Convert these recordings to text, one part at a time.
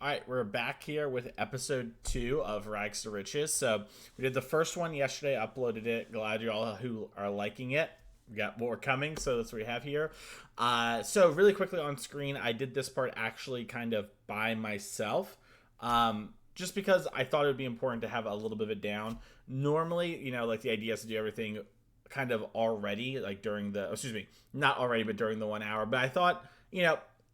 All right, we're back here with episode 2 of Rags to Riches. So we did the first one yesterday, uploaded it. Glad you all who are liking it. We got more coming, so that's what we have here. So really quickly on screen, I did this part actually kind of by myself. Just because I thought it would be important to have a little bit of it down. Normally, like the idea is to do everything kind of already, like during the, excuse me, not already, but during the 1 hour. But I thought,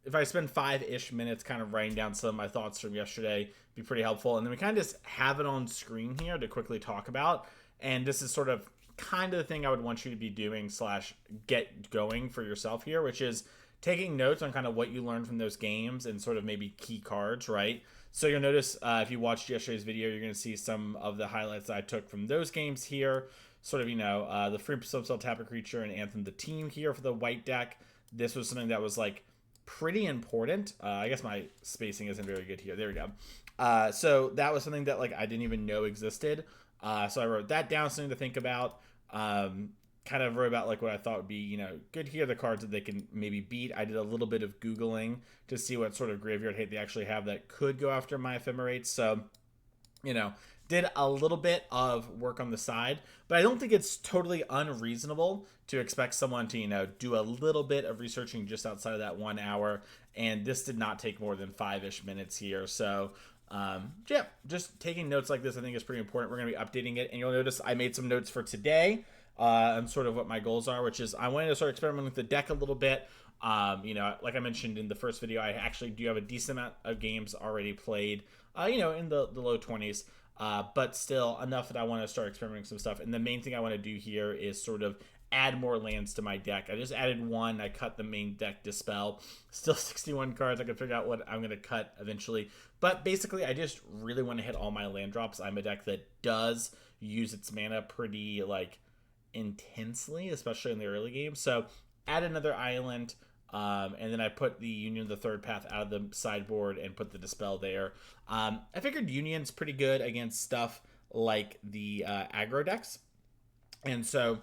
if I spend 5-ish minutes kind of writing down some of my thoughts from yesterday, it'd be pretty helpful. And then we kind of just have it on screen here to quickly talk about. And this is sort of kind of the thing I would want you to be doing / get going for yourself here, which is taking notes on kind of what you learned from those games and sort of maybe key cards, right? So you'll notice if you watched yesterday's video, you're going to see some of the highlights that I took from those games here. Sort of, the free subcell Tapu Creature and Anthem the Team here for the white deck. This was something that was like pretty important. I guess my spacing isn't very good here. There we go. So that was something that like I didn't even know existed. So I wrote that down, something to think about. Kind of wrote about like what I thought would be, good here, the cards that they can maybe beat. I did a little bit of Googling to see what sort of graveyard hate they actually have that could go after my Ephemerates. So, did a little bit of work on the side, but I don't think it's totally unreasonable to expect someone to, do a little bit of researching just outside of that 1 hour. And this did not take more than 5-ish minutes here. So, yeah, just taking notes like this, I think is pretty important. We're going to be updating it. And you'll notice I made some notes for today and sort of what my goals are, which is I wanted to start experimenting with the deck a little bit. Like I mentioned in the first video, I actually do have a decent amount of games already played, in the low 20s. But still enough that I want to start experimenting some stuff. And the main thing I want to do here is sort of add more lands to my deck. I just added one. I cut the main deck Dispel. Still 61 cards. I can figure out what I'm going to cut eventually. But basically, I just really want to hit all my land drops. I'm a deck that does use its mana pretty, intensely, especially in the early game. So add another island. And then I put the Union of the Third Path out of the sideboard and put the Dispel there. I figured Union's pretty good against stuff like the aggro decks. And so,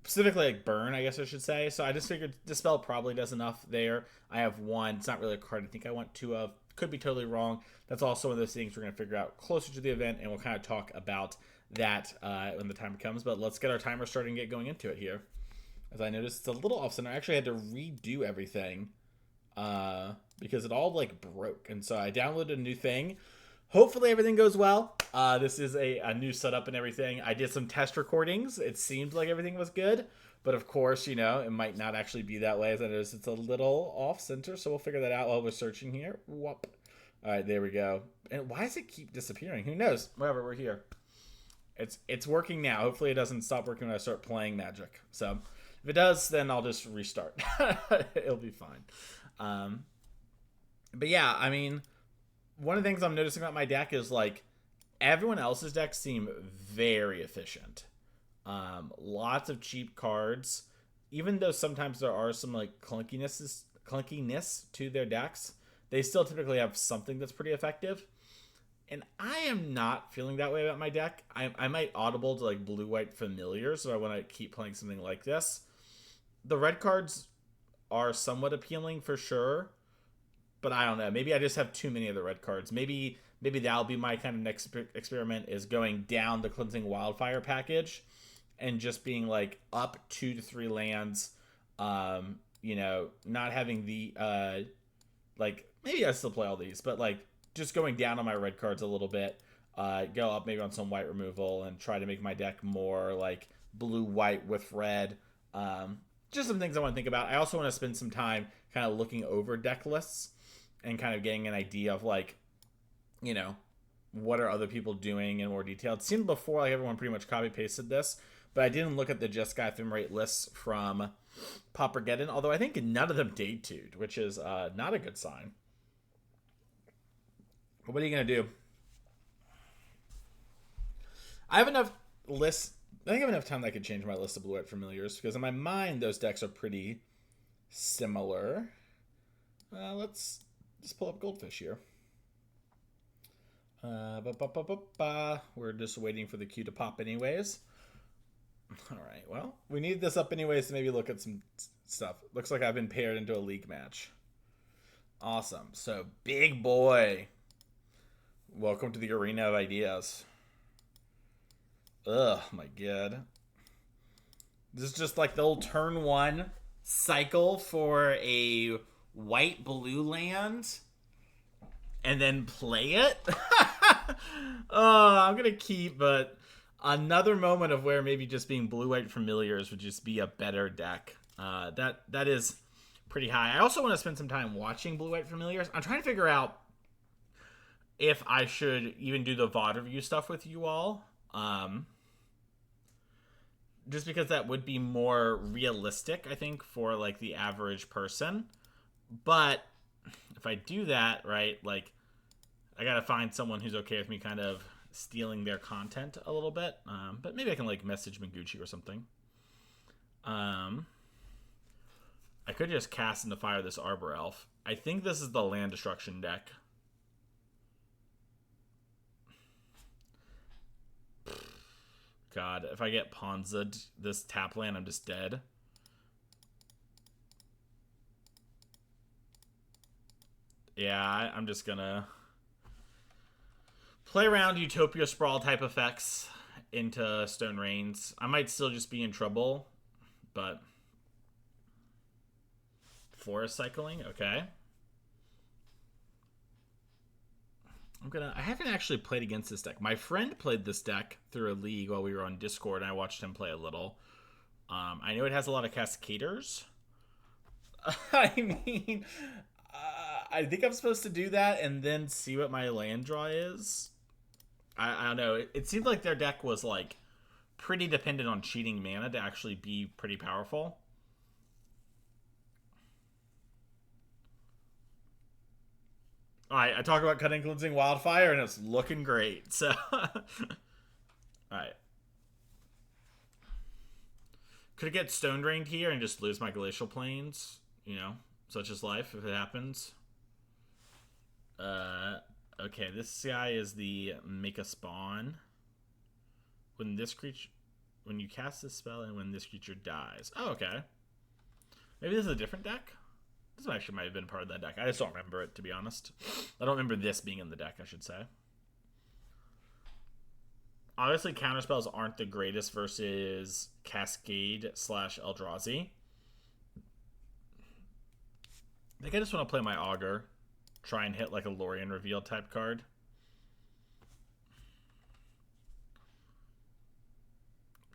specifically like Burn, I guess I should say. So I just figured Dispel probably does enough there. I have one. It's not really a card I think I want two of. Could be totally wrong. That's also one of those things we're going to figure out closer to the event, and we'll kind of talk about that when the time comes. But let's get our timer started and get going into it here. As I noticed, it's a little off center. I actually had to redo everything because it all broke. And so I downloaded a new thing. Hopefully everything goes well. This is a new setup and everything. I did some test recordings. It seemed like everything was good. But of course, it might not actually be that way. As I noticed, it's a little off center. So we'll figure that out while we're searching here. Whoop. All right, there we go. And why does it keep disappearing? Who knows? Whatever, we're here. It's working now. Hopefully it doesn't stop working when I start playing Magic. So if it does, then I'll just restart. It'll be fine. But yeah, I mean, one of the things I'm noticing about my deck is everyone else's decks seem very efficient. Lots of cheap cards, even though sometimes there are some clunkiness to their decks, they still typically have something that's pretty effective. And I am not feeling that way about my deck. I might audible to blue-white familiar, so I want to keep playing something like this. The red cards are somewhat appealing for sure, but I don't know. Maybe I just have too many of the red cards. Maybe that'll be my kind of next experiment, is going down the Cleansing Wildfire package and just being up 2 to 3 lands. Not having the maybe I still play all these, but just going down on my red cards a little bit. Go up maybe on some white removal and try to make my deck more blue-white with red. Just some things I want to think about. I also want to spend some time kind of looking over deck lists and kind of getting an idea of what are other people doing in more detail. It seemed before everyone pretty much copy pasted this, but I didn't look at the Jeskai Ephemerate lists from Paupergeddon, although I think none of them day 2'd, which is not a good sign. But what are you going to do? I have enough lists. I think I have enough time that I could change my list of blue-white familiars, because in my mind, those decks are pretty similar. Let's just pull up Goldfish here. We're just waiting for the queue to pop anyways. All right, well, we need this up anyways to maybe look at some stuff. Looks like I've been paired into a league match. Awesome. So, big boy. Welcome to the arena of ideas. Ugh, my god. This is just like the old turn one cycle for a white blue land and then play it. I'm gonna keep, but another moment of where maybe just being blue white familiars would just be a better deck. That is pretty high. I also want to spend some time watching blue white familiars. I'm trying to figure out if I should even do the VOD review stuff with you all. Just because that would be more realistic, I think, for like the average person. But if I do that, right, like I gotta find someone who's okay with me kind of stealing their content a little bit. But maybe I can like message Mengucci or something. I could just cast into fire this Arbor Elf. I think this is the land destruction deck. God, if I get Ponza'd this tap land, I'm just dead. Yeah, I'm just gonna play around Utopia Sprawl type effects into Stone Rains. I might still just be in trouble, but forest cycling, okay. I haven't actually played against this deck. My friend played this deck through a league while we were on Discord, and I watched him play a little. I know it has a lot of Cascaders. I mean, I think I'm supposed to do that and then see what my land draw is. I don't know. It seemed like their deck was like pretty dependent on cheating mana to actually be pretty powerful. Alright, I talk about cutting cleansing wildfire and it's looking great. So alright. Could get stone drained here and just lose my glacial plains, you know, such as life if it happens. Okay, this guy is the make a spawn. When you cast this spell and when this creature dies. Oh, okay. Maybe this is a different deck? This actually might have been part of that deck. I just don't remember it, to be honest. I don't remember this being in the deck, I should say. Obviously, counterspells aren't the greatest versus Cascade / Eldrazi. I think I just want to play my Augur. Try and hit like a Lorien Reveal type card.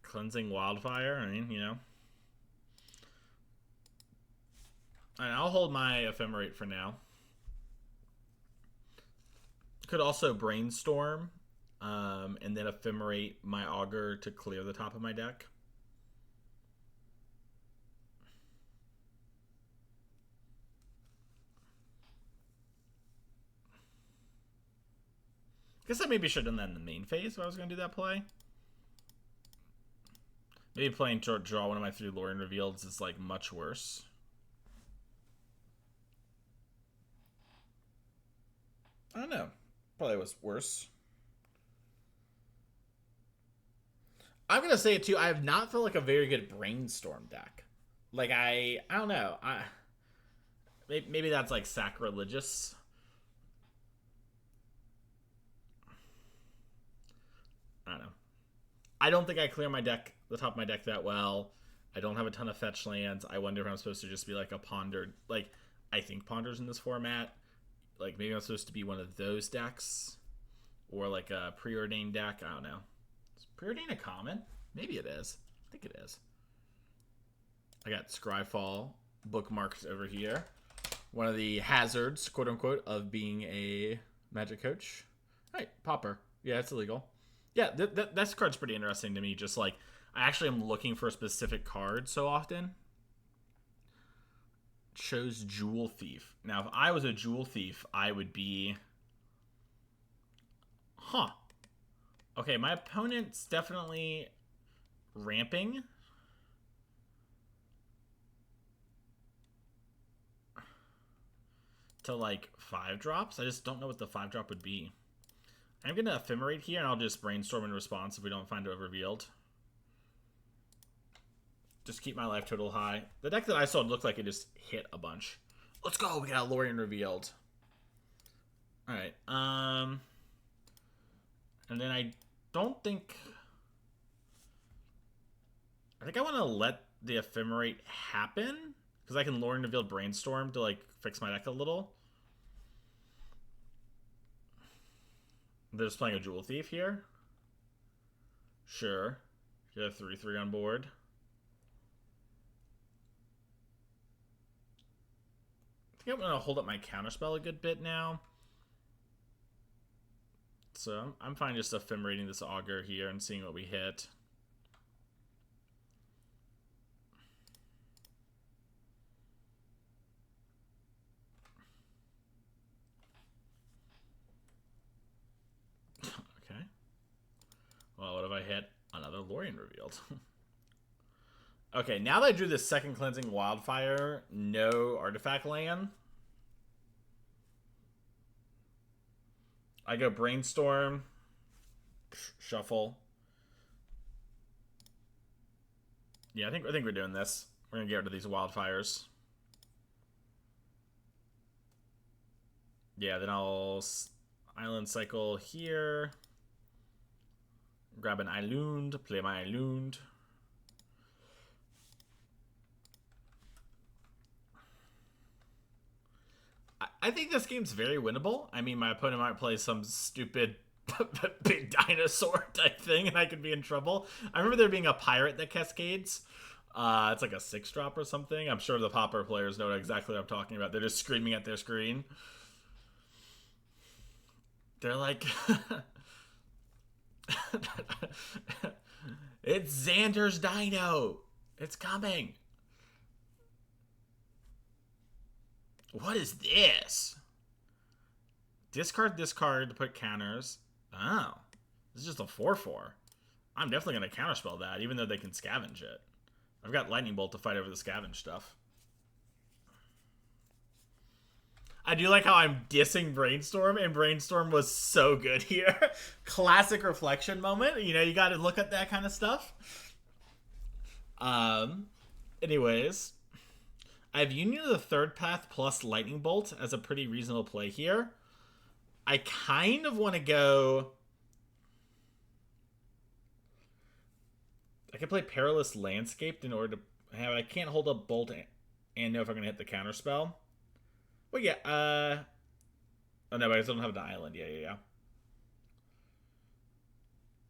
Cleansing Wildfire, I mean, you know. And I'll hold my Ephemerate for now. Could also Brainstorm, and then Ephemerate my Augur to clear the top of my deck. Guess I maybe should have done that in the main phase if I was going to do that play. Maybe playing to draw one of my 3 Lorien Reveals is like much worse. I don't know. Probably was worse. I'm gonna say it too. I have not felt like a very good brainstorm deck. Like I don't know. Maybe that's like sacrilegious. I don't know. I don't think I clear my deck, the top of my deck that well. I don't have a ton of fetch lands. I wonder if I'm supposed to just be like a pondered. Like I think ponders in this format. Like maybe I'm supposed to be one of those decks, or like a preordained deck. I don't know. Is preordained a common? Maybe it is. I think it is. I got Scryfall bookmarked over here. One of the hazards, quote unquote, of being a Magic coach. Right, Pauper. Yeah, it's illegal. Yeah, that card's pretty interesting to me. Just like I actually am looking for a specific card so often. Chose Jewel Thief. Now, if I was a Jewel Thief, I would be... Huh. Okay, my opponent's definitely ramping. To, like, 5 drops. I just don't know what the 5 drop would be. I'm going to Ephemerate here, and I'll just Brainstorm in response if we don't find it revealed. Just keep my life total high. The deck that I saw looked like it just hit a bunch. Let's go. We got Lorien revealed. All right. And then I think I want to let the Ephemerate happen because I can Lorien reveal Brainstorm to like fix my deck a little. They're just playing a Jewel Thief here. Sure. Get a 3/3 on board. I think I'm going to hold up my Counterspell a good bit now. So I'm fine just ephemerating this Augur here and seeing what we hit. Okay. Well, what if I hit another Lorien revealed? Okay, now that I drew this second Cleansing Wildfire, no artifact land. I go Brainstorm, shuffle. Yeah, I think we're doing this. We're gonna get rid of these wildfires. Yeah, then I'll Island Cycle here. Grab an Eilund, play my Eilund. I think this game's very winnable. I mean, my opponent might play some stupid big dinosaur type thing, and I could be in trouble. I remember there being a pirate that cascades. It's like a 6-drop or something. I'm sure the Pauper players know exactly what I'm talking about. They're just screaming at their screen. They're like... It's Xander's Dino! It's coming! What is this? Discard this card to put counters. Oh. This is just a 4/4. I'm definitely going to counterspell that, even though they can scavenge it. I've got Lightning Bolt to fight over the scavenge stuff. I do like how I'm dissing Brainstorm, and Brainstorm was so good here. Classic reflection moment. You know, you got to look at that kind of stuff. Anyways, I have Union of the Third Path plus Lightning Bolt as a pretty reasonable play here. I kind of want to go... I can play Perilous Landscaped in order to have... I can't hold up Bolt and know if I'm going to hit the counterspell. Well, yeah, oh, no, but I don't have an island. Yeah.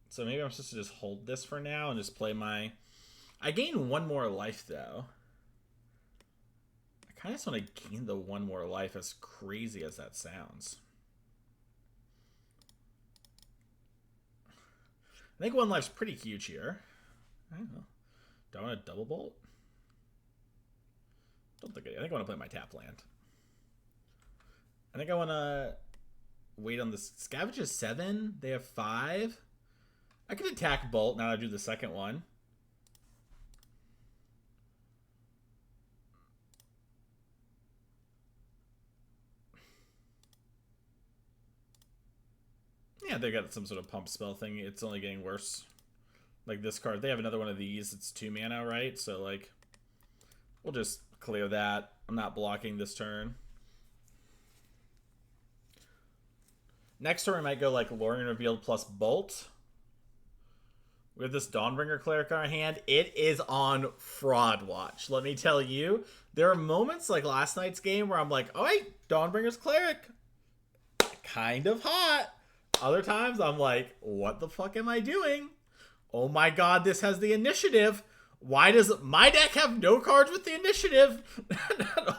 So maybe I'm supposed to just hold this for now and just play my... I gain 1 more life, though. I kind of just want to gain the 1 more life, as crazy as that sounds. I think 1 life's pretty huge here. I don't know. Do I want to double bolt? Don't think I think I want to play my tap land. I think I want to wait on this. Scavenge is 7. They have 5. I could attack Bolt now that I do the second one. Yeah, they got some sort of pump spell thing. It's only getting worse. Like this card. They have another one of these. It's 2 mana, right? So, like, we'll just clear that. I'm not blocking this turn. Next turn, we might go, like, Lorien Revealed plus Bolt. We have this Dawnbringer Cleric in our hand. It is on fraud watch. Let me tell you, there are moments like last night's game where I'm like, oh, wait, Dawnbringer's Cleric. Kind of hot. Other times, I'm like, what the fuck am I doing? Oh my god, this has the initiative. Why does my deck have no cards with the initiative?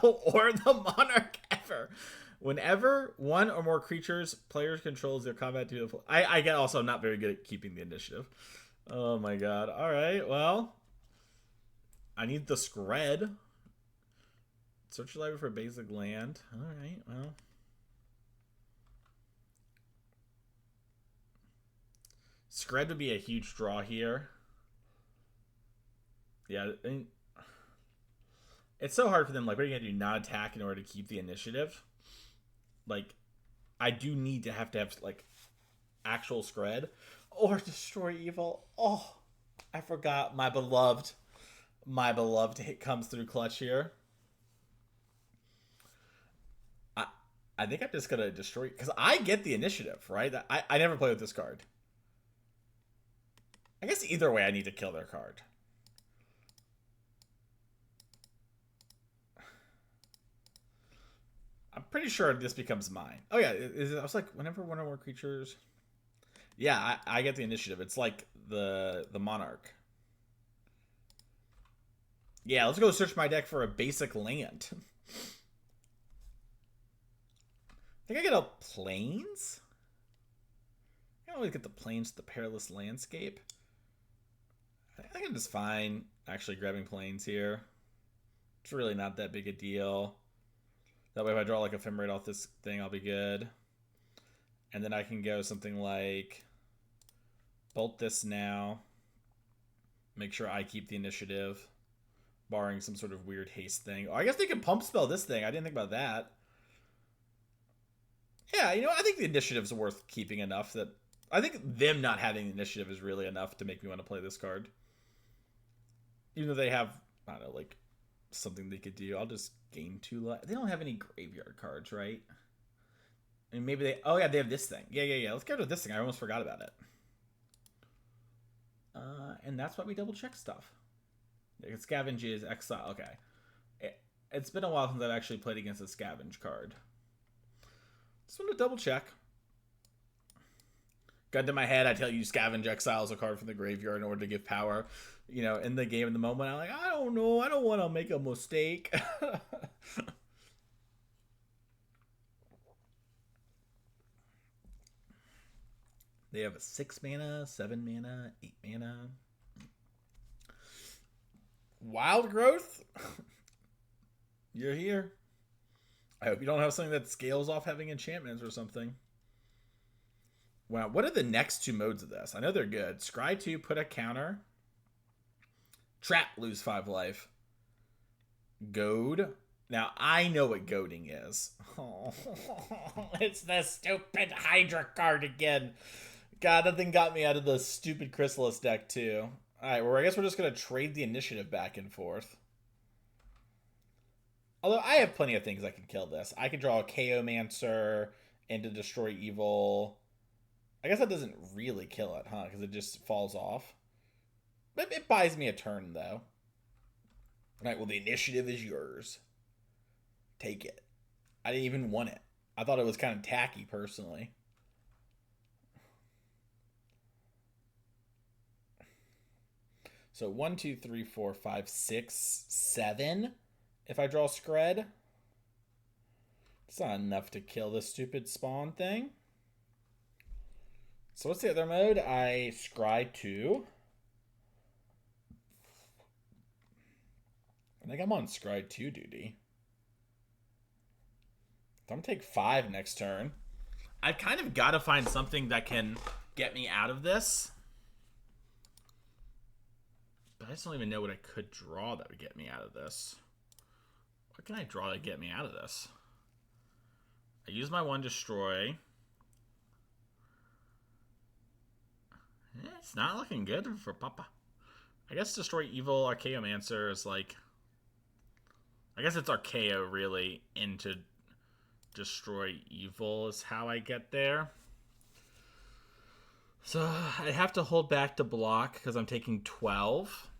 Or the Monarch ever? Whenever 1 or more creatures players controls their combat to the... I get also not very good at keeping the initiative. Oh my god. Alright, well. I need the Scred. Search your library for basic land. Alright, well. Scred would be a huge draw here. Yeah, I mean, it's so hard for them. Like, what are you going to do? Not attack in order to keep the initiative? Like, I do need to have, like, actual Scred. Or Destroy Evil. Oh, I forgot my beloved hit comes through clutch here. I think I'm just gonna destroy because I get the initiative, right? I never play with this card. I guess either way, I need to kill their card. I'm pretty sure this becomes mine. Oh yeah, I was like, whenever one or more creatures. Yeah, I get the initiative. It's like the monarch. Yeah, let's go search my deck for a basic land. I think I get a plains. I don't always get the plains, the perilous landscape. I think I'm just fine actually grabbing plains here. It's really not that big a deal. That way, if I draw like ephemerate off this thing, I'll be good. And then I can go something like bolt this now. Make sure I keep the initiative, barring some sort of weird haste thing. Oh, I guess they can pump spell this thing. I didn't think about that. Yeah, you know, I think the initiative's worth keeping enough that I think them not having the initiative is really enough to make me want to play this card. Even though they have, I don't know, like something they could do. I'll just gain 2 life. They don't have any graveyard cards, right? And maybe they. Oh yeah, they have this thing. Yeah. Let's go to this thing. I almost forgot about it. And that's why we double check stuff. Scavenge is exile. Okay. It's been a while since I've actually played against a scavenge card. Just want to double check. Gun to my head, I tell you, scavenge exiles a card from the graveyard in order to give power. You know, in the game, in the moment, I'm like, I don't know. I don't want to make a mistake. They have a 6 mana, 7 mana, 8 mana. Wild Growth? You're here. I hope you don't have something that scales off having enchantments or something. Wow, what are the next 2 modes of this? I know they're good. Scry 2, put a counter. Trap, lose 5 life. Goad. Now, I know what goading is. Oh, it's the stupid Hydra card again. God, that thing got me out of the stupid Chrysalis deck, too. Alright, well, I guess we're just going to trade the initiative back and forth. Although, I have plenty of things I can kill this. I can draw a Chaomancer into Destroy Evil. I guess that doesn't really kill it, huh? Because it just falls off. But it buys me a turn, though. Alright, well, the initiative is yours. Take it. I didn't even want it. I thought it was kind of tacky, personally. So 1, 2, 3, 4, 5, 6, 7. If I draw Scred. It's not enough to kill this stupid spawn thing. So what's the other mode? I scry 2. I think I'm on scry 2 duty. So I'm gonna take 5 next turn. I've kind of got to find something that can get me out of this. But I just don't even know what I could draw that would get me out of this. What can I draw to get me out of this? I use my 1 destroy. It's not looking good for Papa. I guess destroy evil Archaeomancer is like... I guess it's Archaeo really into destroy evil is how I get there. So I have to hold back to block because I'm taking 12.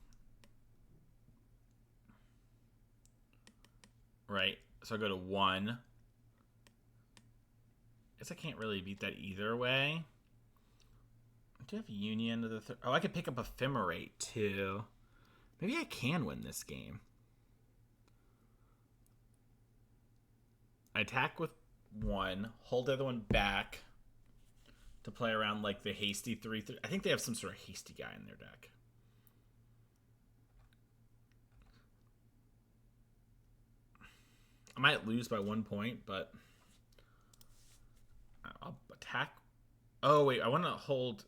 Right. So I go to 1. I guess I can't really beat that either way. I do have Union to the third. Oh, I could pick up Ephemerate too. Maybe I can win this game. I attack with 1, hold the other one back to play around like the hasty 3/3. I think they have some sort of hasty guy in their deck. I might lose by 1 point, but I'll attack. Oh, wait, I want to hold...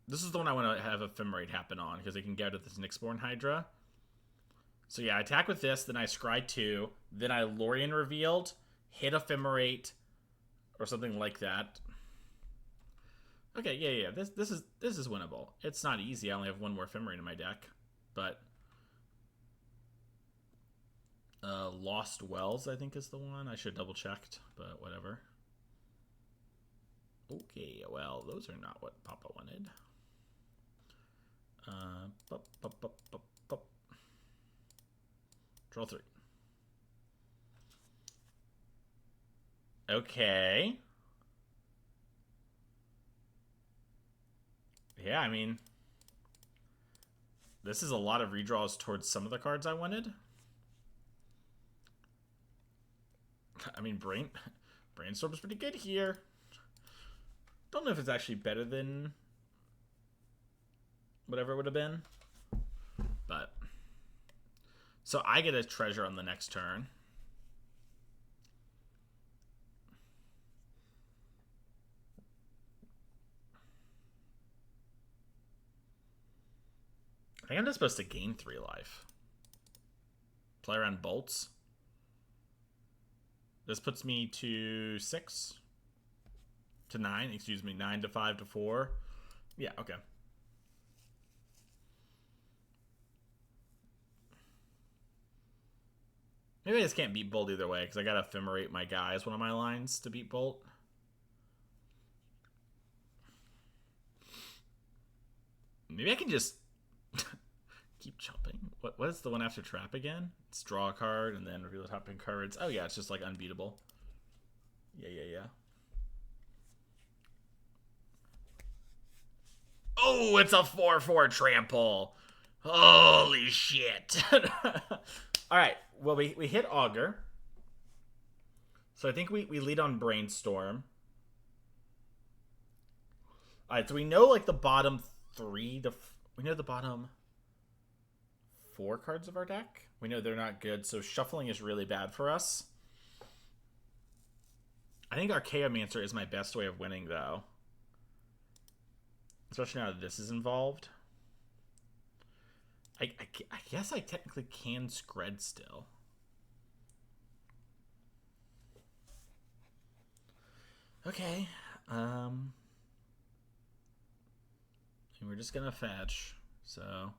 This is the one I want to have Ephemerate happen on, because they can get at this Nyxborn Hydra. So yeah, I attack with this, then I scry 2, then I Lorien Revealed, hit Ephemerate, or something like that. Okay, yeah. This is winnable. It's not easy. I only have 1 more Ephemerate in my deck, but Lost Wells, I think, is the one. I should double checked, but whatever. Okay, well, those are not what Papa wanted. Bup, bup, bup, bup, bup. Draw 3. Okay. Yeah, I mean, this is a lot of redraws towards some of the cards I wanted. I mean, Brainstorm's pretty good here. Don't know if it's actually better than whatever it would have been. But so I get a treasure on the next turn. I think I'm just supposed to gain 3 life. Play around bolts. This puts me to 6. To 9, excuse me. 9 to 5 to 4. Yeah, okay. Maybe I just can't beat Bolt either way, because I gotta ephemerate my guy as one of my lines to beat Bolt. Maybe I can just keep jumping. What is the one after trap again? It's draw a card and then reveal the top 10 cards. Oh yeah, it's just like unbeatable. Yeah. Oh, it's a 4/4 trample. Holy shit. Alright, well, we hit Augur. So I think we lead on Brainstorm. Alright, so we know like the bottom 3 to... We know the bottom 4 cards of our deck. We know they're not good, so shuffling is really bad for us. I think Archaeomancer is my best way of winning, though. Especially now that this is involved. I guess I technically can Scred still. Okay. And we're just gonna fetch, so...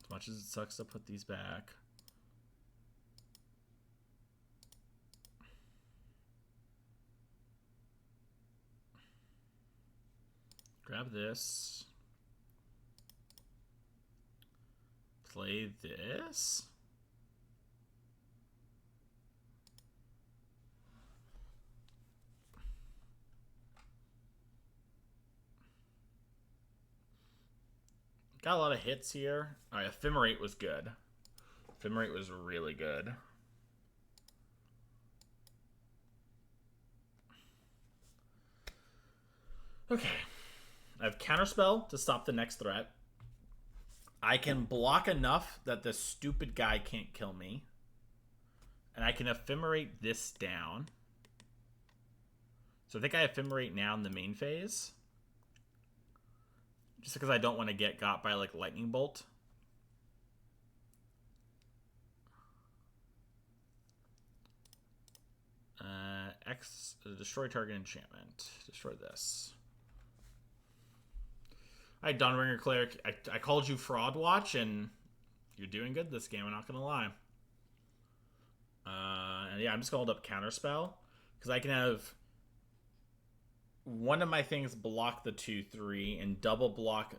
As much as it sucks to put these back. Grab this. Play this. Got a lot of hits here. Alright, Ephemerate was good. Ephemerate was really good. Okay. I have Counterspell to stop the next threat. I can block enough that the stupid guy can't kill me. And I can Ephemerate this down. So I think I Ephemerate now in the main phase. Just because I don't want to get got by, like, Lightning Bolt. Destroy target enchantment. Destroy this. Alright, Dawnbringer Cleric. I called you Fraud Watch, and you're doing good this game, I'm not going to lie. And yeah, I'm just going to hold up Counterspell. Because I can have one of my things block the 2/3 and double block.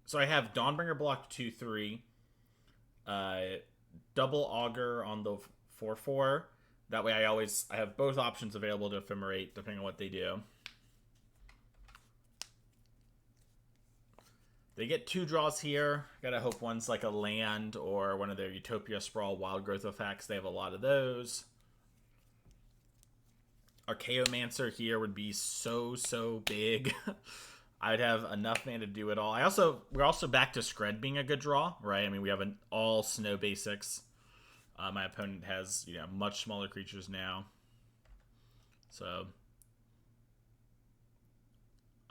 So I have Dawnbringer block 2/3, double Augur on the 4/4. That way I have both options available to Ephemerate depending on what they do. They get 2 draws here. Gotta hope one's like a land or one of their Utopia Sprawl Wild Growth effects. They have a lot of those. Archaeomancer here would be so big. I'd have enough mana to do it all. We're also back to Scred being a good draw, right? I mean, we have an all snow basics. My opponent has, much smaller creatures now. So,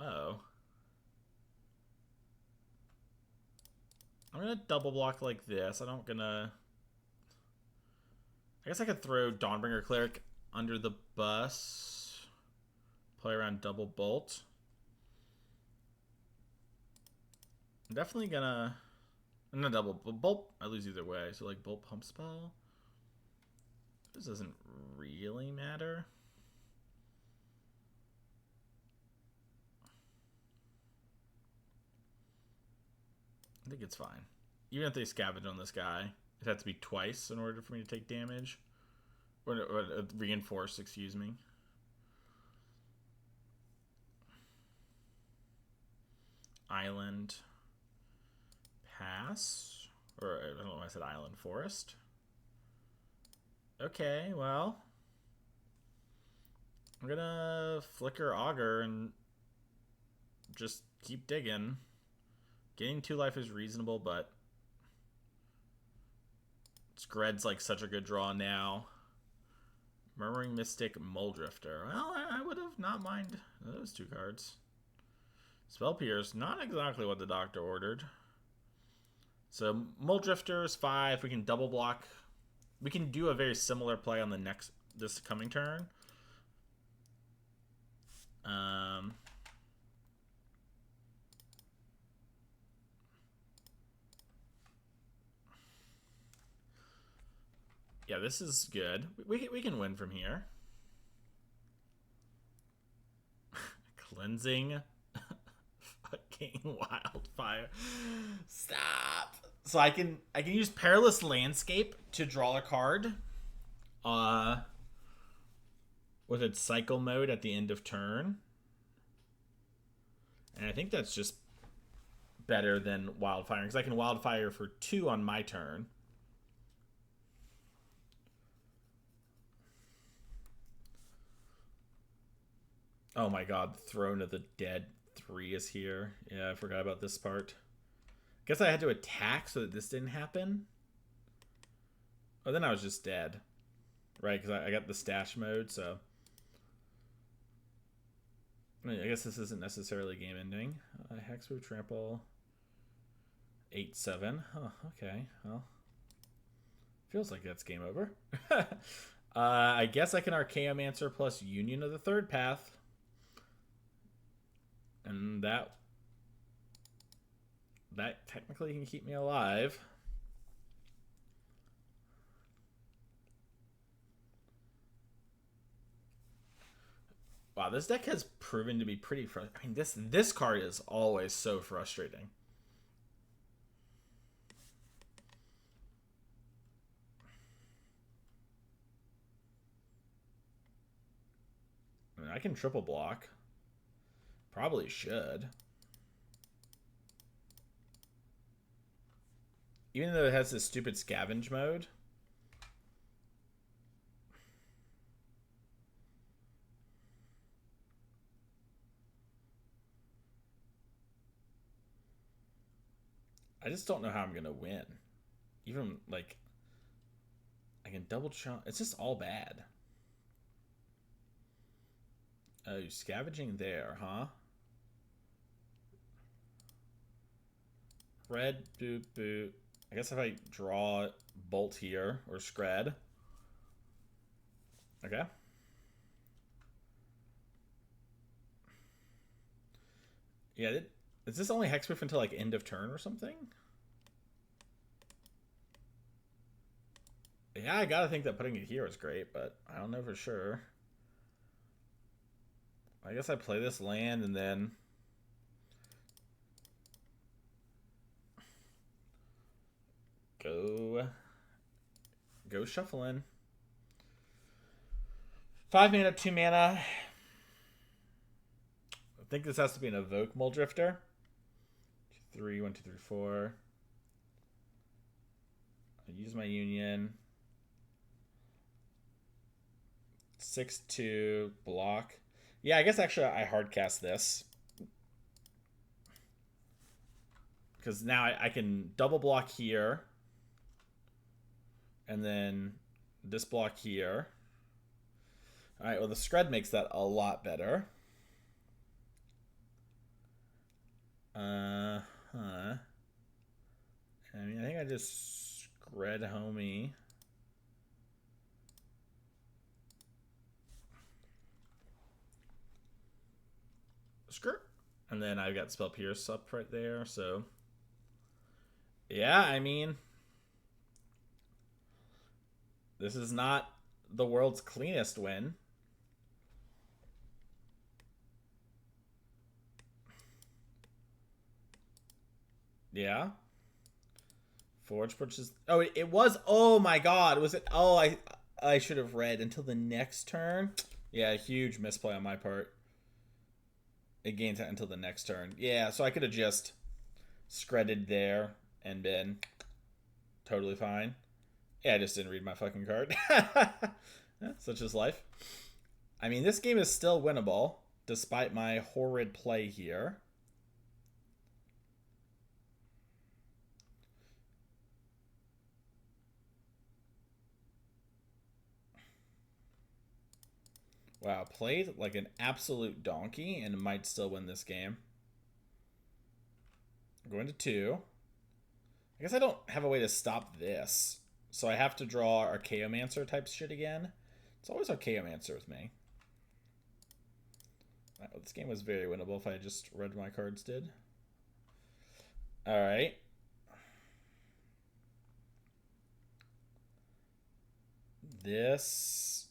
I'm gonna double block like this. I guess I could throw Dawnbringer Cleric under the bus. Play around double bolt. I'm definitely gonna... I'm gonna double bolt. I lose either way. So like bolt pump spell. This doesn't really matter. I think it's fine. Even if they scavenge on this guy, it has to be twice in order for me to take damage. Or reinforce, excuse me. Island. Pass. Or, I don't know why I said island. Forest. Okay, well. I'm gonna flicker Augur and just keep digging. Getting 2 life is reasonable, but Skred's like such a good draw now. Murmuring Mystic, Muldrifter. Well, I would have not mind those 2 cards. Spell Pierce, not exactly what the doctor ordered. So Muldrifter is 5. We can double block. We can do a very similar play on this coming turn. Yeah, this is good. We can win from here. Cleansing. Fucking Wildfire. Stop. So I can use Perilous Landscape to draw a card. With its cycle mode at the end of turn. And I think that's just better than Wildfire, because I can Wildfire for 2 on my turn. Oh my god, Throne of the Dead 3 is here. Yeah, I forgot about this part. Guess I had to attack so that this didn't happen. Oh, then I was just dead. Right, because I got the stash mode, so... I guess this isn't necessarily game ending. Hexproof Trample. 8-7. Oh, okay. Well, feels like that's game over. I guess I can Archaeomancer plus Union of the Third Path. And that technically can keep me alive. Wow, this deck has proven to be pretty frustrating. I mean, this card is always so frustrating. I mean, I can triple block. Probably should. Even though it has this stupid scavenge mode. I just don't know how I'm going to win. Even, like, I can double chunk. It's just all bad. Oh, you're scavenging there, huh? Red, boop, boop. I guess if I draw Bolt here, or Skred. Okay. Yeah, is this only hexproof until like end of turn or something? Yeah, I gotta think that putting it here is great, but I don't know for sure. I guess I play this land and then... Go shuffling. 5 mana, 2 mana. I think this has to be an Evoke Muldrifter. 2, 3, 1, 2, 3, 4. I use my Union. 6-2 block. Yeah, I guess actually I hardcast this. Because now I can double block here. And then this block here. Alright, well the Skred makes that a lot better. I mean, I think I just Skred homie. Skirt. And then I've got Spell Pierce up right there, so... Yeah, I mean... This is not the world's cleanest win. Yeah. Forge purchase. Oh, it was. Oh my God. Was it? Oh, I should have read until the next turn. Yeah, huge misplay on my part. It gains that until the next turn. Yeah, so I could have just scredded there and been totally fine. Yeah, I just didn't read my fucking card. Yeah, such is life. I mean, this game is still winnable, despite my horrid play here. Wow, played like an absolute donkey and might still win this game. I'm going to 2. I guess I don't have a way to stop this. So I have to draw Archaeomancer type shit again. It's always Archaeomancer with me. Wow, this game was very winnable if I just read my cards did. Alright. This.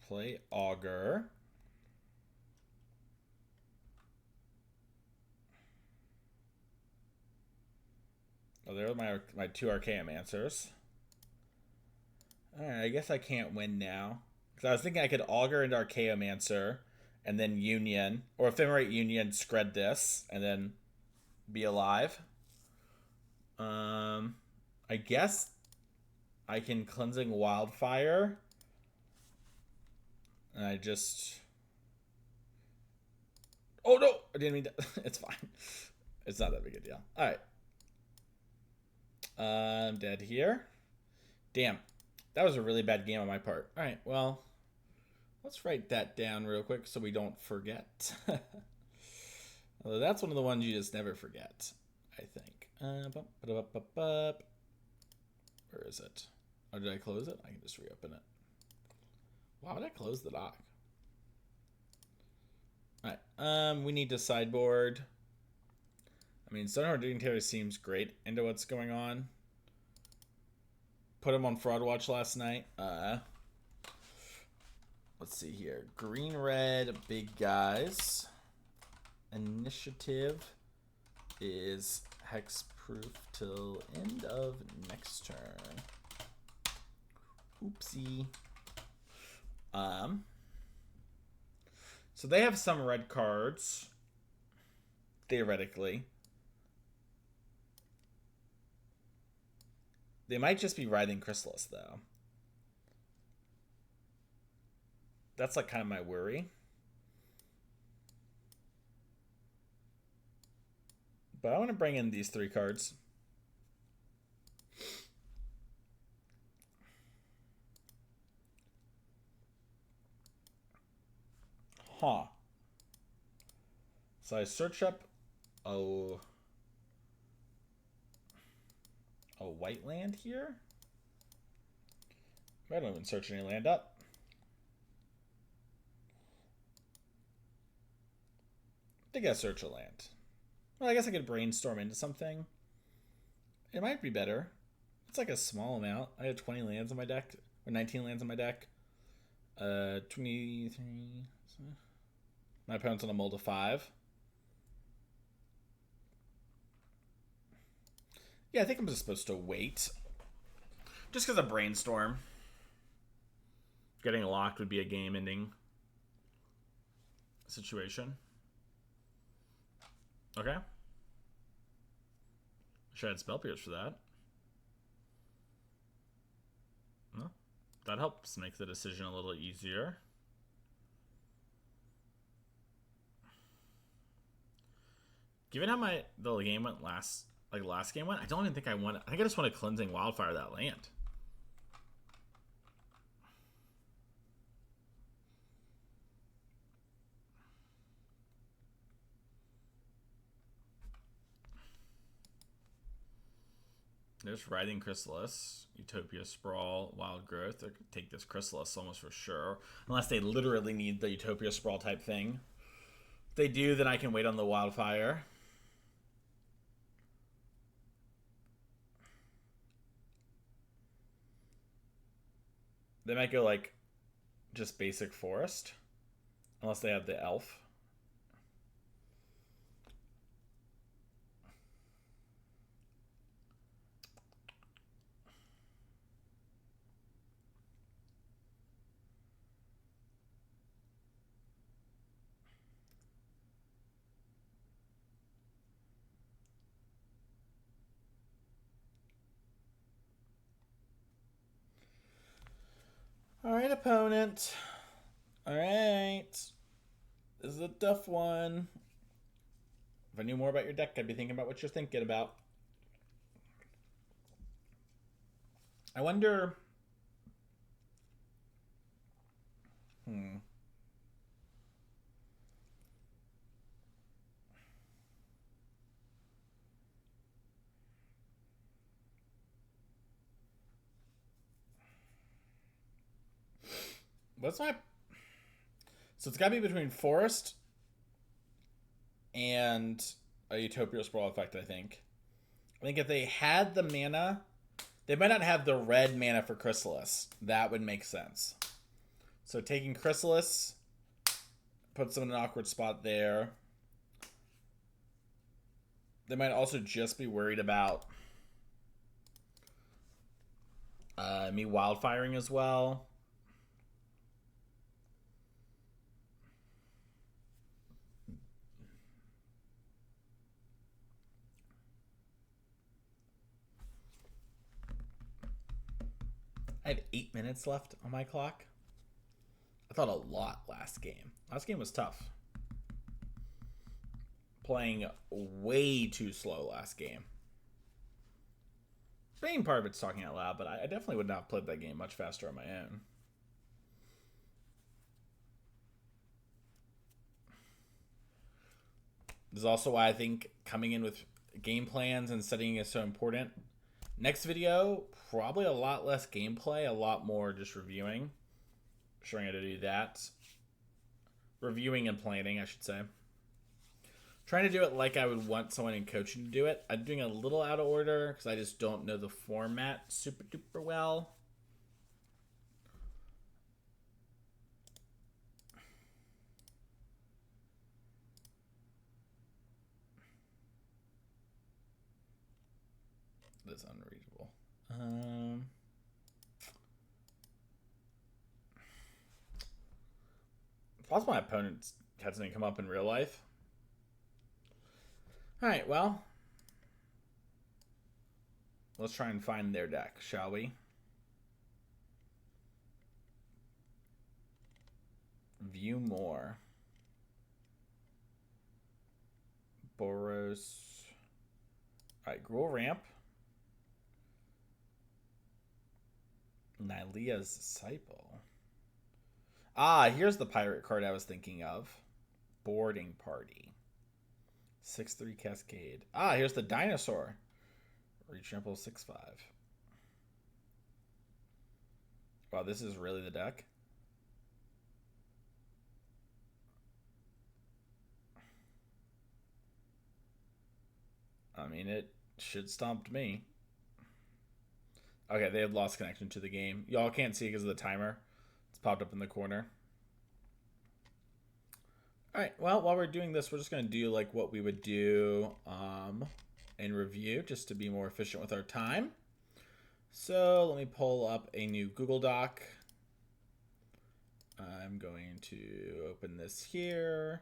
Play Augur. Oh, there are my 2 Archaeomancers. Alright, I guess I can't win now. Because I was thinking I could Augur into Archaeomancer, and then Union, or Ephemerate Union, scred this, and then be alive. I guess I can Cleansing Wildfire. And I just... Oh, no! I didn't mean to... It's fine. It's not that big a deal. Alright. I'm dead here. Damn. That was a really bad game on my part. Alright, well... Let's write that down real quick so we don't forget. Although that's one of the ones you just never forget, I think. Where is it? Oh, did I close it? I can just reopen it. Why would I close the dock? Alright, we need to sideboard. I mean, Stonehorn Dignitary seems great into what's going on. Put him on Fraud Watch last night. Let's see here. Green, red, big guys. Initiative is hexproof till end of next turn. Oopsie. So they have some red cards, theoretically. They might just be Writhing Chrysalis, though. That's like kind of my worry. But I want to bring in these 3 cards. Huh. So I search up a white land here. I don't even search any land up. I think I search a land. Well, I guess I could brainstorm into something. It might be better. It's like a small amount. I had 20 lands on my deck, or 19 lands on my deck. 23. My opponent's on a mold of 5. Yeah, I think I'm just supposed to wait. Just because of brainstorm. Getting locked would be a game-ending situation. Okay. Should I add Spell Pierce for that? No. That helps make the decision a little easier. Given how the game went last game went, I don't even think I want. I think I just want to Cleansing Wildfire that land. There's Writhing Chrysalis, Utopia Sprawl, Wild Growth. They're gonna take this Chrysalis almost for sure, unless they literally need the Utopia Sprawl type thing. If they do, then I can wait on the wildfire. They might go like just basic forest. Unless they have the elf. All right, opponent. All right. This is a tough one. If I knew more about your deck, I'd be thinking about what you're thinking about. I wonder... What's my... So it's got to be between Forest and a Utopia Sprawl effect, I think. I think if they had the mana... They might not have the red mana for Chrysalis. That would make sense. So taking Chrysalis puts them in an awkward spot there. They might also just be worried about me wildfiring as well. I have 8 minutes left on my clock. I thought a lot last game. Last game was tough. Playing way too slow last game. Main part of it's talking out loud, but I definitely would not have played that game much faster on my own. This is also why I think coming in with game plans and studying is so important. Next video, probably a lot less gameplay, a lot more just reviewing. Showing how to do that. Reviewing and planning, I should say. Trying to do it like I would want someone in coaching to do it. I'm doing a little out of order because I just don't know the format super duper well. That's unreadable. Possible my opponent had something come up in real life. Alright, well. Let's try and find their deck, shall we? View more. Boros. Alright, Gruul Ramp. Nylea's Disciple. Ah, here's the pirate card I was thinking of. Boarding Party. 6/3 Cascade. Ah, here's the Dinosaur. Retrample 6/5. Wow, this is really the deck. I mean, it should stomped me. Okay, they have lost connection to the game. Y'all can't see because of the timer. It's popped up in the corner. Alright, well, while we're doing this, we're just going to do like what we would do in review, just to be more efficient with our time. So let me pull up a new Google Doc. I'm going to open this here.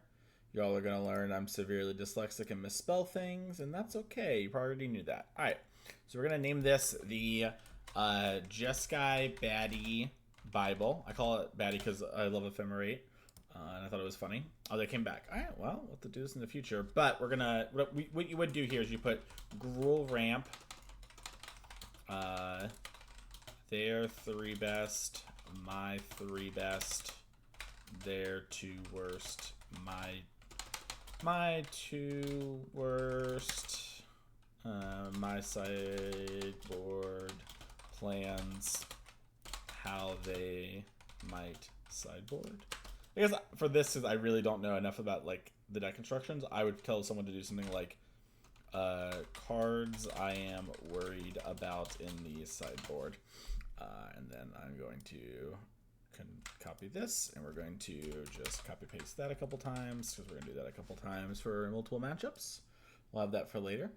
Y'all are going to learn I'm severely dyslexic and misspell things, and that's okay. You already knew that. Alright, so we're going to name this the Jeskai Baddie Bible. I call it Baddie because I love Ephemerate. And I thought it was funny. Oh, they came back. All right, well, we'll have to do this in the future. But we're going to... What you would do here is you put Gruul Ramp. Their 3 best. My 3 best. Their 2 worst. My 2 worst. My sideboard plans. How they might sideboard. I guess for this, I really don't know enough about like the deck instructions, I would tell someone to do something like cards I am worried about in the sideboard. And then I'm going to copy this, and we're going to just copy paste that a couple times because we're going to do that a couple times for multiple matchups. We'll have that for later.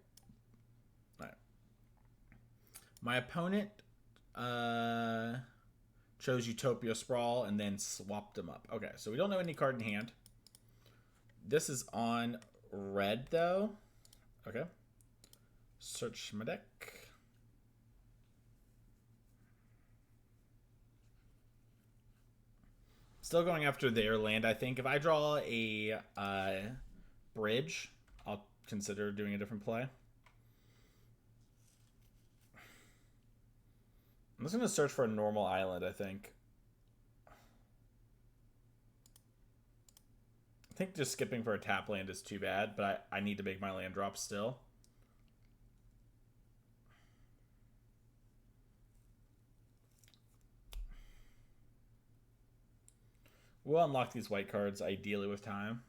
All right. My opponent chose Utopia Sprawl and then swapped them up. Okay, so we don't know any card in hand. This is on red, though. Okay. Search my deck. Still going after their land, I think. If I draw a bridge, I'll consider doing a different play. I'm just going to search for a normal island, I think. I think just skipping for a tap land is too bad, but I need to make my land drop still. We'll unlock these white cards, ideally with time.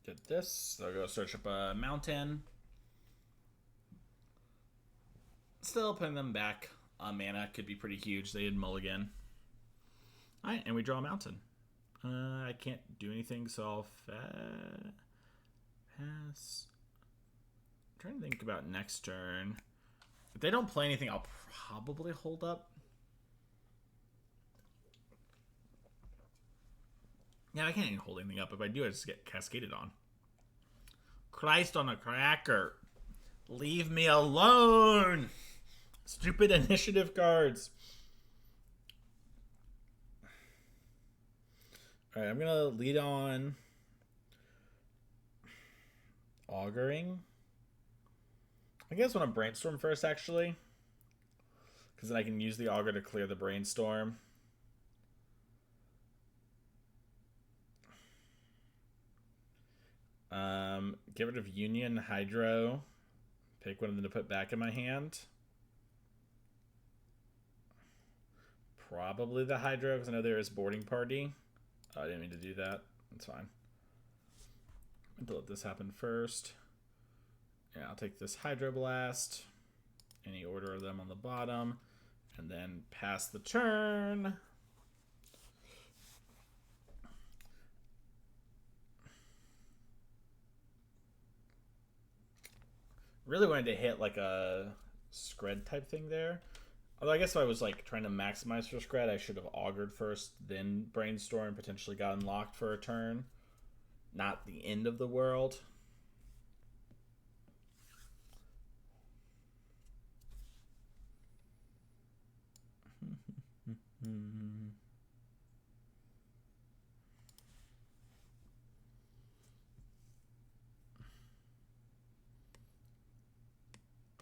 Get this. So I'll go search up a mountain. Still putting them back on mana could be pretty huge. They had mulligan. Alright, and we draw a mountain. I can't do anything, so I'll pass. I'm trying to think about next turn. If they don't play anything, I'll probably hold up. Yeah, I can't even hold anything up. If I do, I just get cascaded on. Christ on a cracker. Leave me alone! Stupid initiative cards. Alright, I'm going to lead on Auguring. I guess I want to Brainstorm first, actually. Because then I can use the Augur to clear the Brainstorm. Get rid of Union, Hydro. Pick one of them to put back in my hand. Probably the Hydro, because I know there is Boarding Party. Oh, I didn't mean to do that. That's fine. I'm going to let this happen first. Yeah, I'll take this Hydroblast. Any order of them on the bottom. And then pass the turn. Really wanted to hit like a Scred type thing there. Although I guess if I was like trying to maximize for Scred, I should have Augured first, then Brainstorm, potentially got unlocked for a turn. Not the end of the world.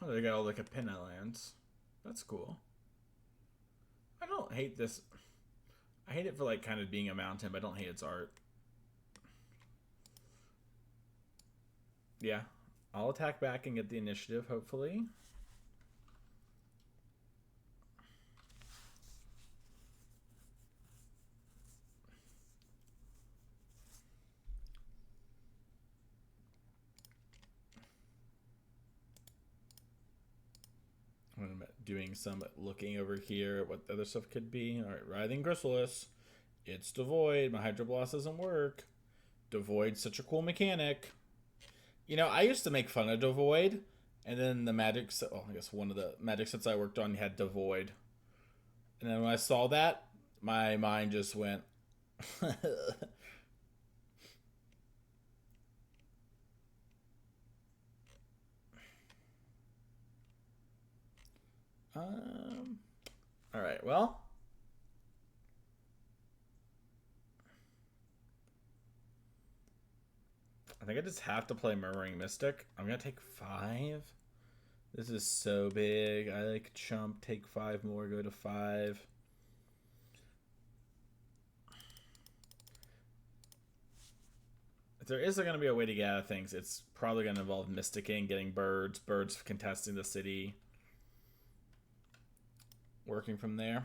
Oh, they got all the Capenna lands. That's cool. I don't hate this. I hate it for like kind of being a mountain, but I don't hate its art. Yeah. I'll attack back and get the initiative, hopefully. I'm doing some looking over here at what the other stuff could be. All right, Writhing Chrysalis. It's Devoid. My Hydroblast doesn't work. Devoid's such a cool mechanic. You know, I used to make fun of Devoid, and then the Magic set, I guess one of the Magic sets I worked on had Devoid. And then when I saw that, my mind just went... Alright, well... I think I just have to play Murmuring Mystic. I'm going to take 5. This is so big. I like chump, take 5 more, go to 5. if there is going to be a way to get out of things, it's probably going to involve mysticking, getting birds contesting the city, working from there.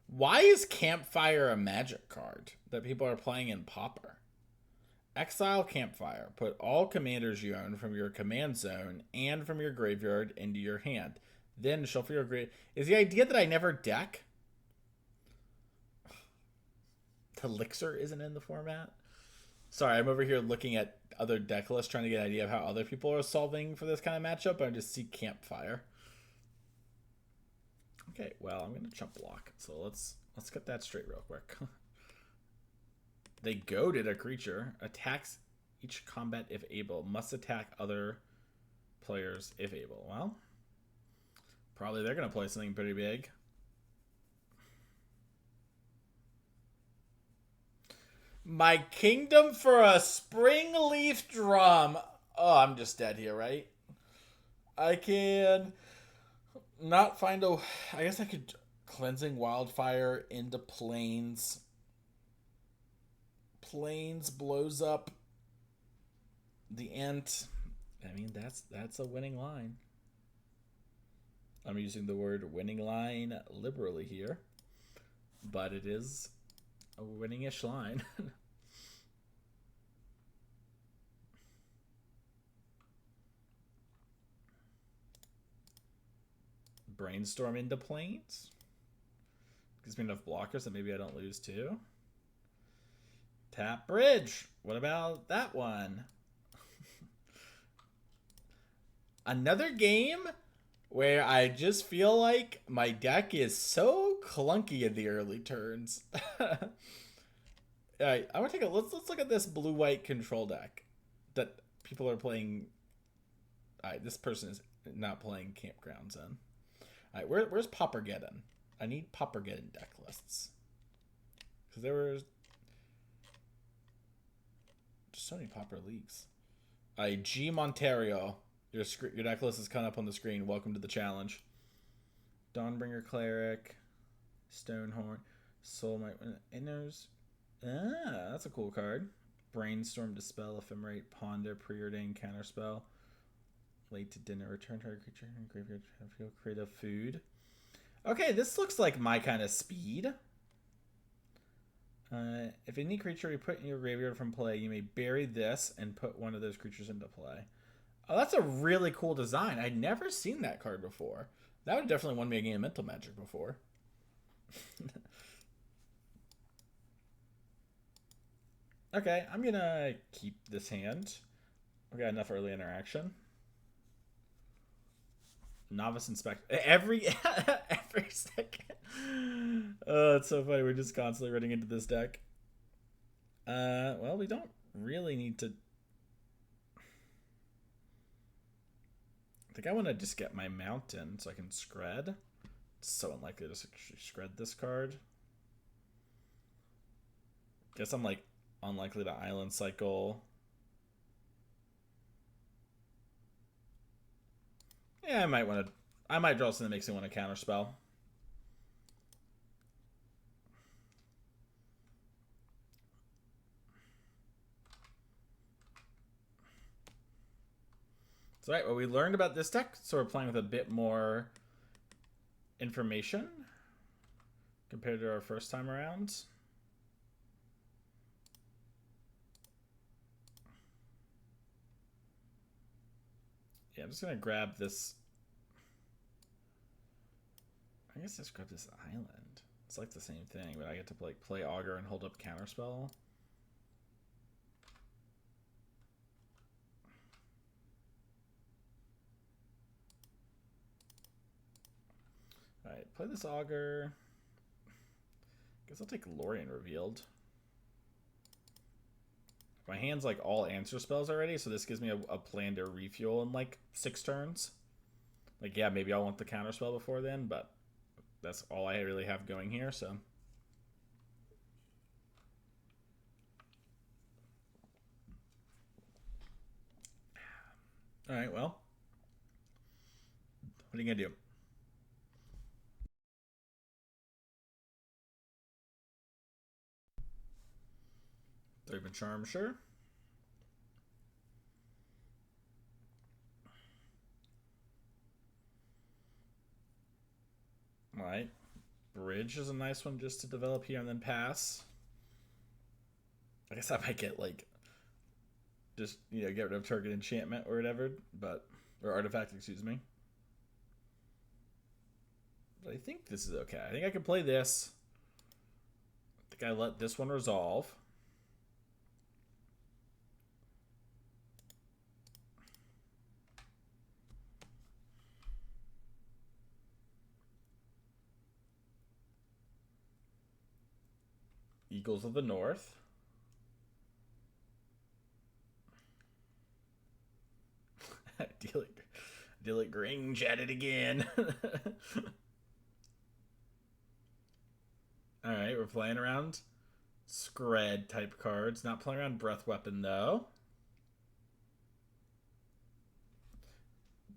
Why is Campfire a magic card that people are playing in Pauper? Exile Campfire. Put all commanders you own from your command zone and from your graveyard into your hand. Then shuffle your grave. Is the idea that I never deck? Elixir isn't in the format? Sorry, I'm over here looking at other deck lists trying to get an idea of how other people are solving for this kind of matchup. I just see Campfire. Okay, well, I'm going to chump block. So let's get that straight real quick. They goaded a creature. Attacks each combat if able. Must attack other players if able. Well, probably they're going to play something pretty big. My kingdom for a Springleaf Drum. Oh, I'm just dead here, right? I can not find a... I guess I could Cleansing Wildfire into Plains. Plains blows up the Ent. I mean, that's a winning line. I'm using the word winning line liberally here, but it is a winning-ish line. Brainstorm into Plains. Gives me enough blockers that maybe I don't lose too. Tap Bridge. What about that one? Another game where I just feel like my deck is so clunky in the early turns. Alright, I want to take a let's look at this blue-white control deck that people are playing. Alright, this person is not playing Campgrounds in. Alright, where's Paupergeddon? I need Paupergeddon deck lists. Because there were just so many Pauper leagues. G Montario. Your deck list is coming up on the screen. Welcome to the challenge. Dawnbringer Cleric. Stonehorn. Soulmite. Inners. Ah, that's a cool card. Brainstorm, Dispel, Ephemerate, Ponder, Preordain, Counterspell. Late to dinner. Return to our creature in graveyard. Create a food. Okay, this looks like my kind of speed. If any creature you put in your graveyard from play, you may bury this and put one of those creatures into play. Oh, that's a really cool design. I'd never seen that card before. That would definitely won me a game of Mental Magic before. Okay, I'm gonna keep this hand. We got enough early interaction. Novice Inspect every second. Oh, it's so funny. We're just constantly running into this deck. Well, we don't really need to. I think I want to just get my mountain so I can scred. It's so unlikely to scred this card. Guess I'm like unlikely to island cycle. Yeah, I might want to. I might draw something that makes me want to counterspell. So, right, well, we learned about this deck, so we're playing with a bit more information compared to our first time around. Yeah, I'm just gonna grab this. I guess just grab this island. It's like the same thing, but I get to like play Augur and hold up Counterspell. Alright, play this Augur. Guess I'll take Lorien Revealed. My hand's like all answer spells already, so this gives me a plan to refuel in like 6 turns. Like, yeah, maybe I'll want the counterspell before then, but that's all I really have going here, so. Alright, well. What are you gonna do? Third charm, sure. Alright. Bridge is a nice one just to develop here and then pass. I guess I might get like just, you know, get rid of target enchantment or whatever, but or artifact, excuse me. But I think this is okay. I think I can play this. I think I let this one resolve. Eagles of the North. Idyllic Grange at it again. Alright, we're playing around Skred type cards. Not playing around Breath Weapon, though.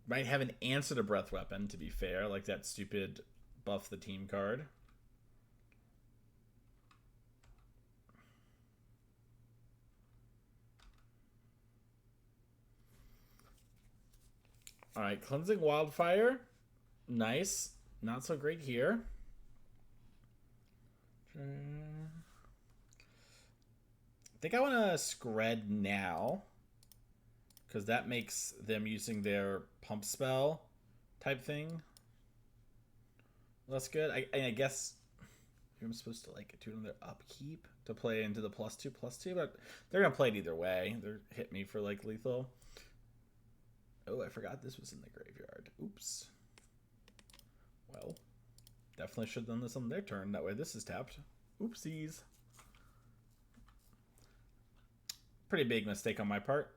Might have an answer to Breath Weapon, to be fair, like that stupid buff the team card. Alright, Cleansing Wildfire. Nice. Not so great here. I think I want to Skred now, because that makes them using their pump spell type thing less good. I guess I'm supposed to like do another upkeep to play into the +2/+2, but they're gonna play it either way. They're hit me for like lethal. Oh, I forgot this was in the graveyard. Oops. Well, definitely should have done this on their turn. That way this is tapped. Oopsies. Pretty big mistake on my part.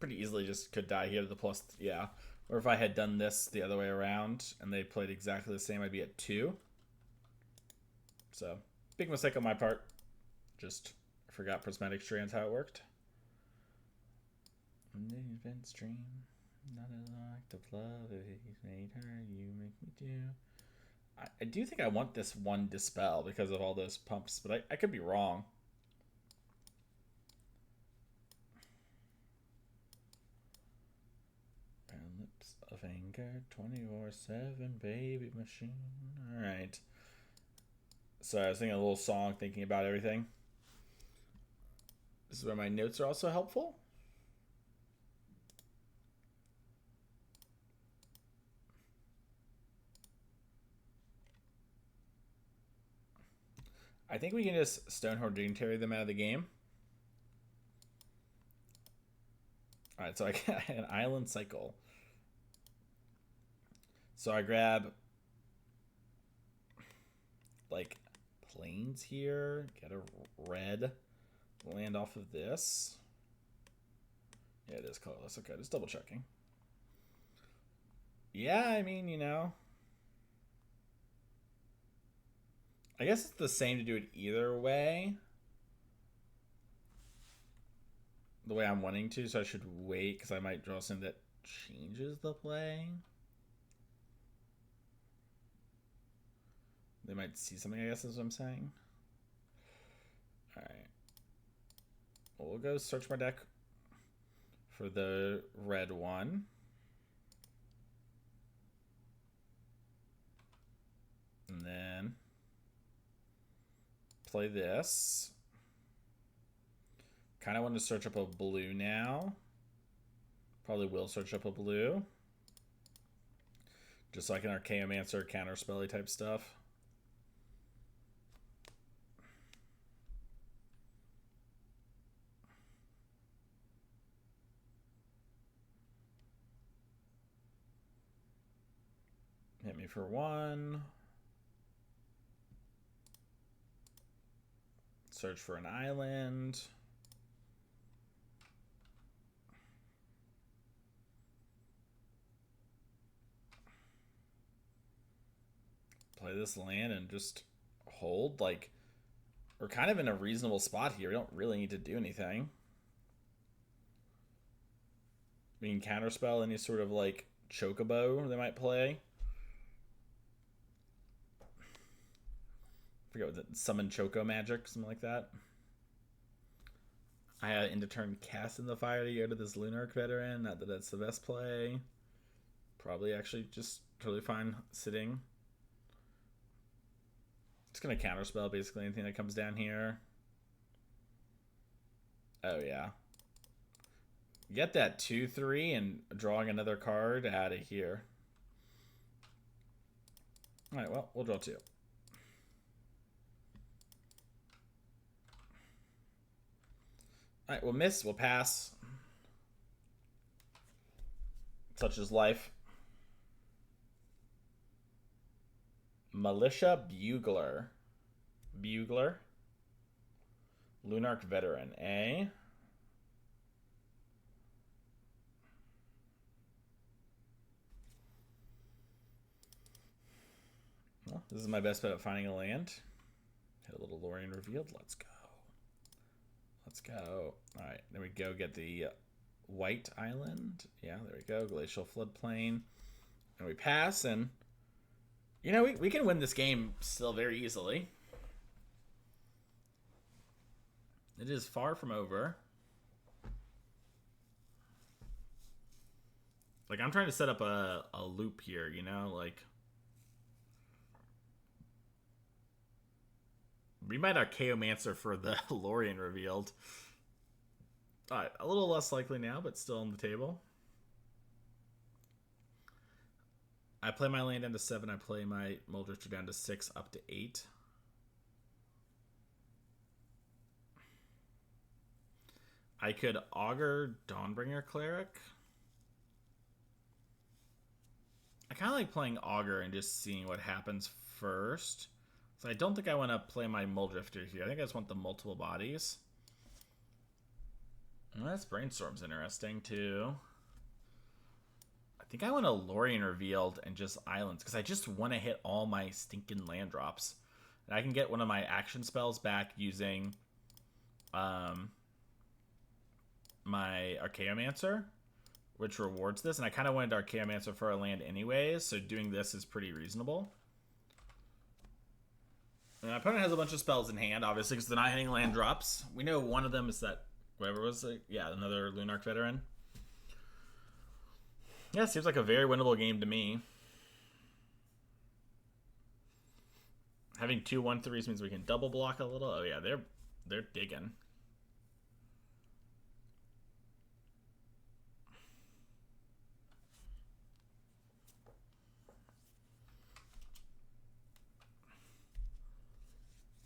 Pretty easily just could die here to the plus, yeah. Or if I had done this the other way around and they played exactly the same, I'd be at 2. So, big mistake on my part. Just forgot Prismatic Strands how it worked. Event stream, not an act of love, he's made her, you make me do. I do think I want this one Dispel because of all those pumps, but I could be wrong. Lips of Anger, 24/7, baby machine. Alright. So I was thinking a little song, thinking about everything. This is where my notes are also helpful. I think we can just Stonehorn Dignitary them out of the game. Alright, so I got an Island Cycle. So I grab like plains here, get a red, land off of this. Yeah, it is colorless. Okay, just double checking. Yeah, I mean, you know, I guess it's the same to do it either way. The way I'm wanting to, so I should wait because I might draw something that changes the play. They might see something, I guess is what I'm saying. Alright. Well, we'll go search my deck for the red one. And then play this. Kind of want to search up a blue now. Probably will search up a blue. Just like an Archaeomancer, counterspelly type stuff. Hit me for 1. Search for an island. play this land and just hold. Like, we're kind of in a reasonable spot here. We don't really need to do anything. We can counterspell any sort of like chocobo they might play. I forget what the summon choco magic, something like that. I had end of turn cast in the fire to go to this Lunarch veteran. Not that that's the best play. Probably actually just totally fine sitting. Just gonna counterspell basically anything that comes down here. Oh yeah. Get that 2/3 and drawing another card out of here. Alright, well, we'll draw 2. Alright, we'll miss, we'll pass. Such is life. Militia Bugler. Bugler. Lunarch Veteran, eh? Well, this is my best bet at finding a land. Hit a little Lorien Revealed. Let's go. Let's go. Alright, then we go get the White Island. Yeah, there we go. Glacial Floodplain. And we pass, and you know, we can win this game still very easily. It is far from over. Like, I'm trying to set up a loop here, you know? Like, we might Archaeomancer for the Lorien Revealed. Alright, a little less likely now, but still on the table. I play my land down to 7. I play my Muldrifter down to 6, up to 8. I could Augur Dawnbringer Cleric. I kind of like playing Augur and just seeing what happens first. So I don't think I want to play my Muldrifter here. I think I just want the multiple bodies. Well, that's Brainstorm's interesting too. I think I want a Lorien Revealed and just islands because I just want to hit all my stinking land drops. And I can get one of my action spells back using my Archaeomancer, which rewards this. And I kind of wanted Archaeomancer for a land anyways, so doing this is pretty reasonable. And my opponent has a bunch of spells in hand, obviously, because they're not hitting land drops. We know one of them is that, whatever was it? Yeah, another Lunarch veteran. Yeah, seems like a very winnable game to me. Having 2 1/3s means we can double block a little. Oh yeah, they're digging.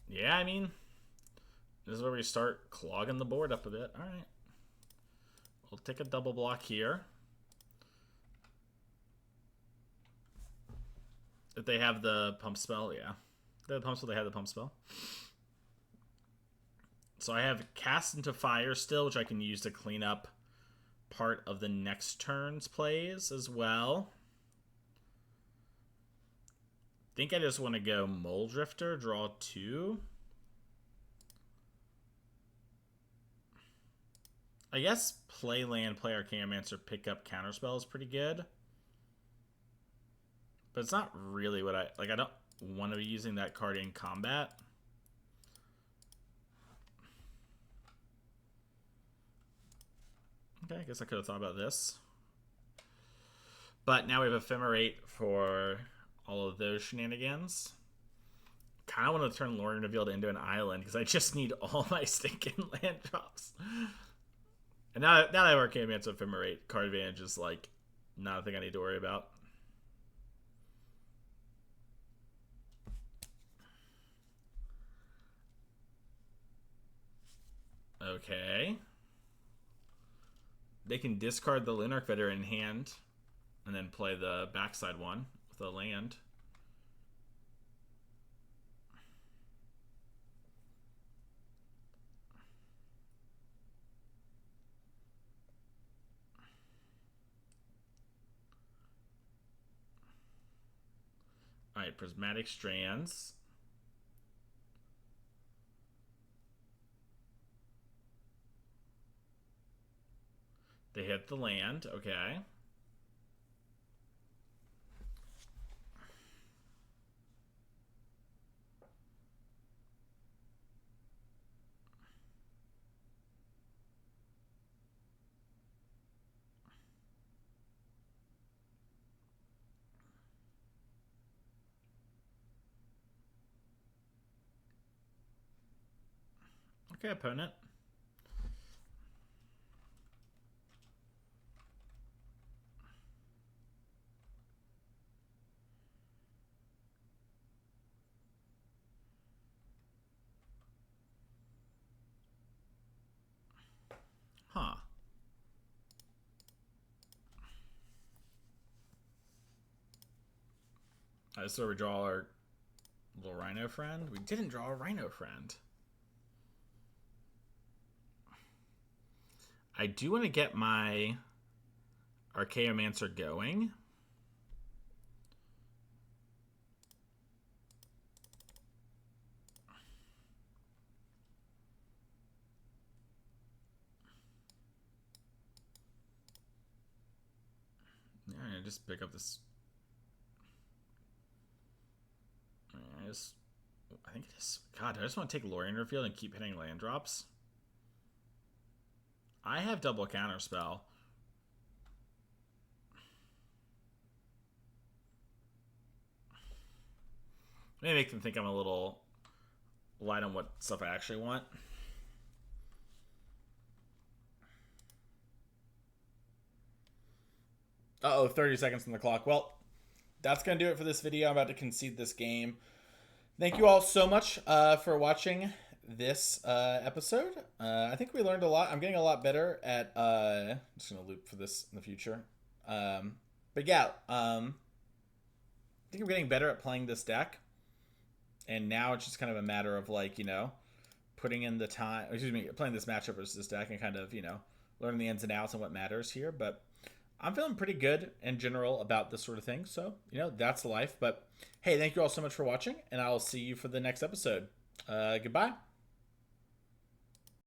Yeah, I mean, this is where we start clogging the board up a bit. All right. We'll take a double block here. If they have the pump spell, yeah. If they have the pump spell, they have the pump spell. So I have Cast into Fire still, which I can use to clean up part of the next turn's plays as well. I think I just want to go Muldrifter, draw 2. I guess play land, play Archaeomancer, pick up counterspell is pretty good. But it's not really what I don't want to be using that card in combat. Okay, I guess I could have thought about this. But now we have Ephemerate for all of those shenanigans. Kind of want to turn Lorien Revealed into an island because I just need all my stinking land drops. And now that I have Archaeomancer Ephemerate, card advantage is like not a thing I need to worry about. Okay. They can discard the Lunarch Veteran in hand and then play the backside one with a land. All right, Prismatic Strands. They hit the land. Okay. Okay, opponent. Huh. So we draw our little rhino friend. We didn't draw a rhino friend. I do want to get my Archaeomancer going. Yeah, just pick up this. I think it is. God, I just want to take Lorien Revealed and keep hitting land drops. I have double counterspell. Maybe make them think I'm a little light on what stuff I actually want. Uh-oh, 30 seconds on the clock. Well, that's going to do it for this video. I'm about to concede this game. Thank you all so much for watching this episode. I think we learned a lot. I'm getting a lot better at... I'm just going to loop for this in the future. But yeah, I think I'm getting better at playing this deck. And now it's just kind of a matter of, like, you know, putting in the time... Excuse me, playing this matchup versus this deck and kind of, you know, learning the ins and outs and what matters here. But I'm feeling pretty good in general about this sort of thing. So, you know, that's life. But hey, thank you all so much for watching, and I'll see you for the next episode. Goodbye.